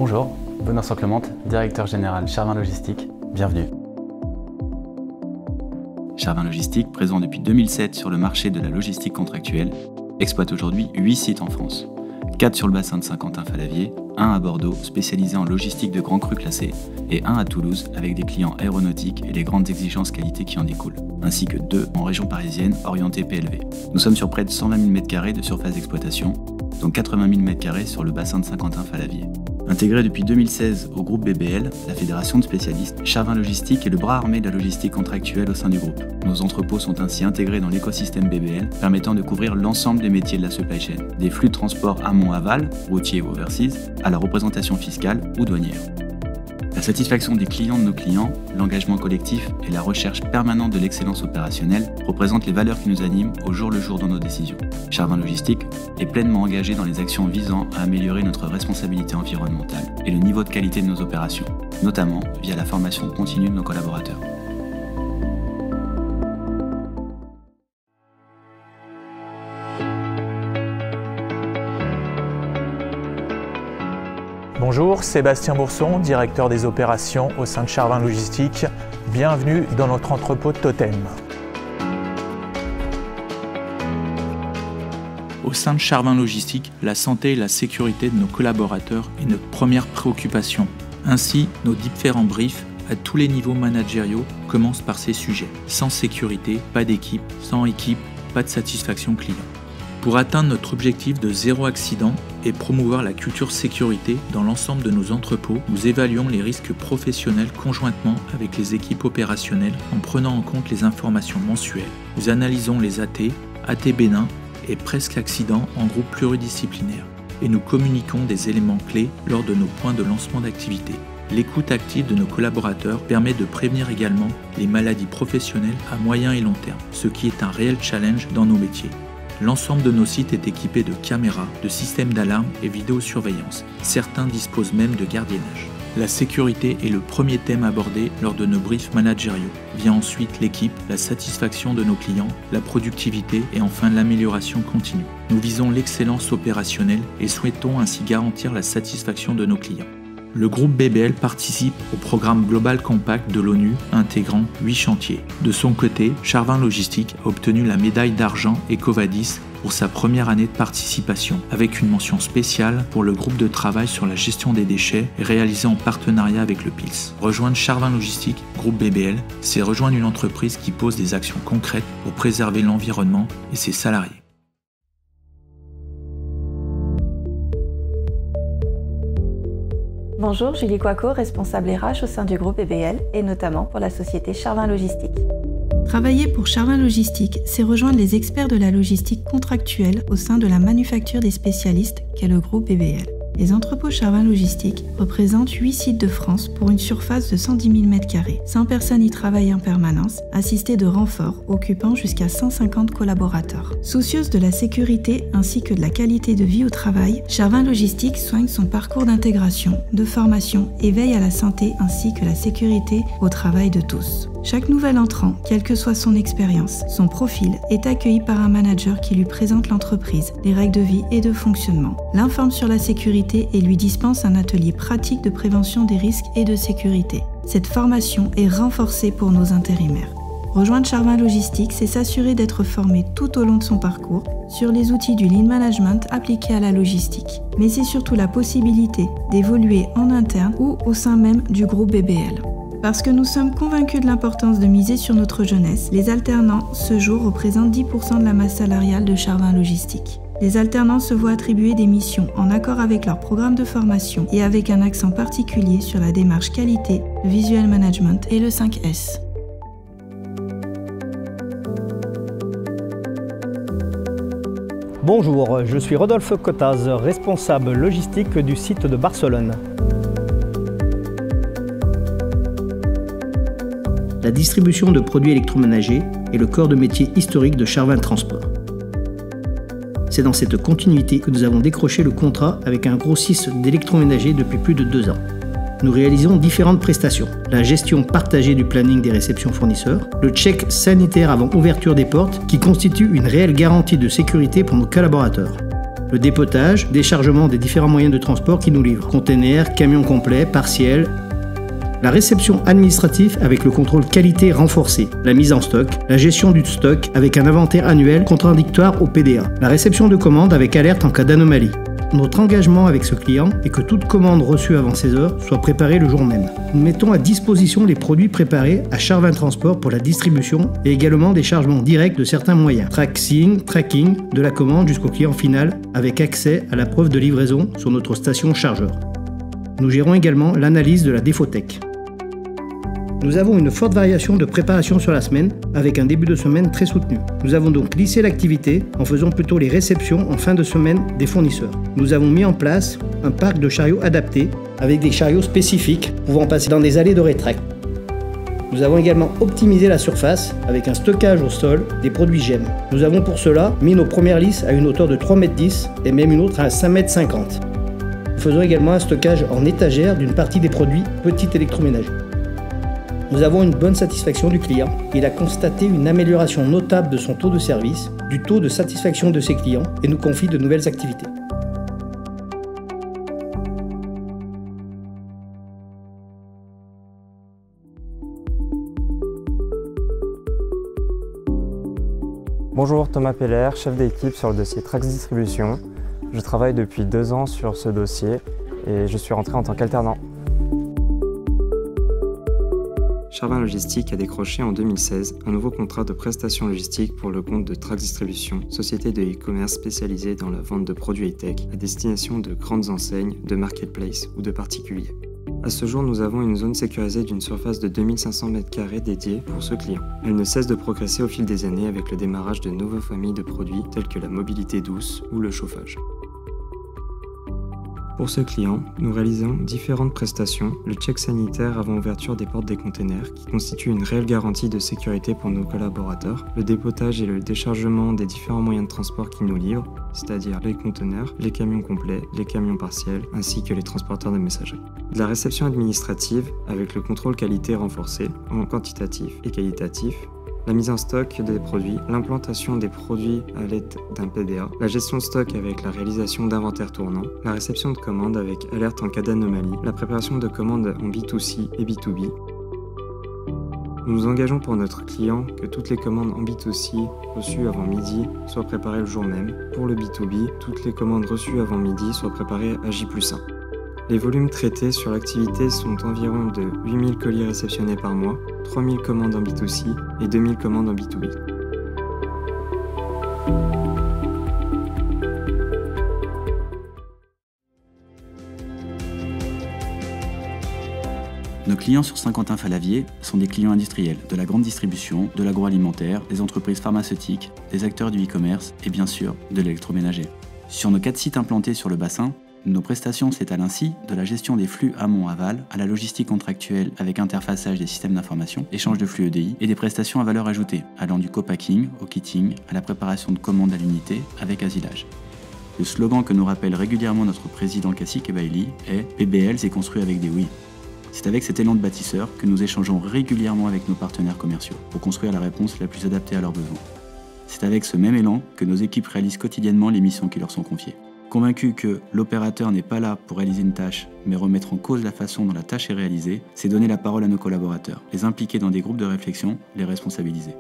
Bonjour, Benoît Sanclemente, directeur général Charvin Logistique, bienvenue. Charvin Logistique, présent depuis 2007 sur le marché de la logistique contractuelle, exploite aujourd'hui 8 sites en France. 4 sur le bassin de Saint-Quentin-Fallavier, 1 à Bordeaux, spécialisé en logistique de grands crus classés, et 1 à Toulouse, avec des clients aéronautiques et les grandes exigences qualité qui en découlent, ainsi que 2 en région parisienne, orientée PLV. Nous sommes sur près de 120 000 m² de surface d'exploitation, dont 80 000 m² sur le bassin de Saint-Quentin-Fallavier. Intégré depuis 2016 au groupe BBL, la fédération de spécialistes, Charvin Logistique est le bras armé de la logistique contractuelle au sein du groupe. Nos entrepôts sont ainsi intégrés dans l'écosystème BBL, permettant de couvrir l'ensemble des métiers de la supply chain, des flux de transport amont-aval, routier ou overseas, à la représentation fiscale ou douanière. La satisfaction des clients de nos clients, l'engagement collectif et la recherche permanente de l'excellence opérationnelle représentent les valeurs qui nous animent au jour le jour dans nos décisions. Charvin Logistique est pleinement engagé dans les actions visant à améliorer notre responsabilité environnementale et le niveau de qualité de nos opérations, notamment via la formation continue de nos collaborateurs. Bonjour, Sébastien Bourson, directeur des opérations au sein de Charvin Logistique. Bienvenue dans notre entrepôt Totem. Au sein de Charvin Logistique, la santé et la sécurité de nos collaborateurs est notre première préoccupation. Ainsi, nos différents briefs à tous les niveaux managériaux commencent par ces sujets. Sans sécurité, pas d'équipe. Sans équipe, pas de satisfaction client. Pour atteindre notre objectif de 0 accident et promouvoir la culture sécurité dans l'ensemble de nos entrepôts, nous évaluons les risques professionnels conjointement avec les équipes opérationnelles en prenant en compte les informations mensuelles. Nous analysons les AT, AT bénins et presque accidents en groupe pluridisciplinaire et nous communiquons des éléments clés lors de nos points de lancement d'activité. L'écoute active de nos collaborateurs permet de prévenir également les maladies professionnelles à moyen et long terme, ce qui est un réel challenge dans nos métiers. L'ensemble de nos sites est équipé de caméras, de systèmes d'alarme et vidéosurveillance. Certains disposent même de gardiennage. La sécurité est le premier thème abordé lors de nos briefs managériaux. Vient ensuite l'équipe, la satisfaction de nos clients, la productivité et enfin l'amélioration continue. Nous visons l'excellence opérationnelle et souhaitons ainsi garantir la satisfaction de nos clients. Le groupe BBL participe au programme Global Compact de l'ONU, intégrant 8 chantiers. De son côté, Charvin Logistique a obtenu la médaille d'argent EcoVadis pour sa première année de participation, avec une mention spéciale pour le groupe de travail sur la gestion des déchets réalisé en partenariat avec le PILS. Rejoindre Charvin Logistique, groupe BBL, c'est rejoindre une entreprise qui pose des actions concrètes pour préserver l'environnement et ses salariés. Bonjour, Julie Coaco, responsable RH au sein du groupe BBL et notamment pour la société Charvin Logistique. Travailler pour Charvin Logistique, c'est rejoindre les experts de la logistique contractuelle au sein de la manufacture des spécialistes qu'est le groupe BBL. Les entrepôts Charvin Logistique représentent 8 sites de France pour une surface de 110 000 m². 100 personnes y travaillent en permanence, assistées de renforts occupant jusqu'à 150 collaborateurs. Soucieuse de la sécurité ainsi que de la qualité de vie au travail, Charvin Logistique soigne son parcours d'intégration, de formation et veille à la santé ainsi que la sécurité au travail de tous. Chaque nouvel entrant, quelle que soit son expérience, son profil, est accueilli par un manager qui lui présente l'entreprise, les règles de vie et de fonctionnement, l'informe sur la sécurité et lui dispense un atelier pratique de prévention des risques et de sécurité. Cette formation est renforcée pour nos intérimaires. Rejoindre Charvin Logistique, c'est s'assurer d'être formé tout au long de son parcours sur les outils du Lean Management appliqués à la logistique. Mais c'est surtout la possibilité d'évoluer en interne ou au sein même du groupe BBL. Parce que nous sommes convaincus de l'importance de miser sur notre jeunesse, les alternants, ce jour, représentent 10% de la masse salariale de Charvin Logistique. Les alternants se voient attribuer des missions en accord avec leur programme de formation et avec un accent particulier sur la démarche qualité, le visual management et le 5S. Bonjour, je suis Rodolphe Cotaz, responsable logistique du site de Barcelone. La distribution de produits électroménagers est le corps de métier historique de Charvin Transport. C'est dans cette continuité que nous avons décroché le contrat avec un grossiste d'électroménager depuis plus de 2 ans. Nous réalisons différentes prestations, la gestion partagée du planning des réceptions fournisseurs, le check sanitaire avant ouverture des portes qui constitue une réelle garantie de sécurité pour nos collaborateurs, le dépotage, déchargement des différents moyens de transport qui nous livrent, containers, camions complets, partiels. La réception administrative avec le contrôle qualité renforcé, la mise en stock, la gestion du stock avec un inventaire annuel contradictoire au PDA, la réception de commandes avec alerte en cas d'anomalie. Notre engagement avec ce client est que toute commande reçue avant 16 heures soit préparée le jour même. Nous mettons à disposition les produits préparés à Charvin Transport pour la distribution et également des chargements directs de certains moyens. Tracking de la commande jusqu'au client final avec accès à la preuve de livraison sur notre station chargeur. Nous gérons également l'analyse de la défautech. Nous avons une forte variation de préparation sur la semaine, avec un début de semaine très soutenu. Nous avons donc lissé l'activité en faisant plutôt les réceptions en fin de semaine des fournisseurs. Nous avons mis en place un parc de chariots adaptés, avec des chariots spécifiques pouvant passer dans des allées de rétract. Nous avons également optimisé la surface avec un stockage au sol des produits GEM. Nous avons pour cela mis nos premières lisses à une hauteur de 3,10 m et même une autre à 5,50 m. Nous faisons également un stockage en étagère d'une partie des produits petits électroménagers. Nous avons une bonne satisfaction du client. Il a constaté une amélioration notable de son taux de service, du taux de satisfaction de ses clients et nous confie de nouvelles activités. Bonjour, Thomas Peller, chef d'équipe sur le dossier Trax Distribution. Je travaille depuis 2 ans sur ce dossier et je suis rentré en tant qu'alternant. Charvin Logistique a décroché en 2016 un nouveau contrat de prestation logistique pour le compte de Trax Distribution, société de e-commerce spécialisée dans la vente de produits high-tech à destination de grandes enseignes, de marketplace ou de particuliers. À ce jour, nous avons une zone sécurisée d'une surface de 2500 m² dédiée pour ce client. Elle ne cesse de progresser au fil des années avec le démarrage de nouvelles familles de produits tels que la mobilité douce ou le chauffage. Pour ce client, nous réalisons différentes prestations, le check sanitaire avant ouverture des portes des containers, qui constitue une réelle garantie de sécurité pour nos collaborateurs, le dépotage et le déchargement des différents moyens de transport qui nous livrent, c'est-à-dire les conteneurs, les camions complets, les camions partiels, ainsi que les transporteurs de messagerie. De la réception administrative, avec le contrôle qualité renforcé, en quantitatif et qualitatif, la mise en stock des produits, l'implantation des produits à l'aide d'un PDA, la gestion de stock avec la réalisation d'inventaires tournants, la réception de commandes avec alerte en cas d'anomalie, la préparation de commandes en B2C et B2B. Nous nous engageons pour notre client que toutes les commandes en B2C reçues avant midi soient préparées le jour même. Pour le B2B, toutes les commandes reçues avant midi soient préparées à J+1. Les volumes traités sur l'activité sont environ de 8000 colis réceptionnés par mois, 3000 commandes en B2C et 2000 commandes en B2B. Nos clients sur Saint-Quentin-Fallavier sont des clients industriels, de la grande distribution, de l'agroalimentaire, des entreprises pharmaceutiques, des acteurs du e-commerce et bien sûr de l'électroménager. Sur nos 4 sites implantés sur le bassin, nos prestations s'étalent ainsi de la gestion des flux amont-aval à la logistique contractuelle avec interfaçage des systèmes d'information, échange de flux EDI et des prestations à valeur ajoutée allant du co-packing au kitting à la préparation de commandes à l'unité avec asilage. Le slogan que nous rappelle régulièrement notre président Cacique Bailly est « PBL, c'est construit avec des oui ». C'est avec cet élan de bâtisseur que nous échangeons régulièrement avec nos partenaires commerciaux pour construire la réponse la plus adaptée à leurs besoins. C'est avec ce même élan que nos équipes réalisent quotidiennement les missions qui leur sont confiées. Convaincu que l'opérateur n'est pas là pour réaliser une tâche, mais remettre en cause la façon dont la tâche est réalisée, c'est donner la parole à nos collaborateurs, les impliquer dans des groupes de réflexion, les responsabiliser.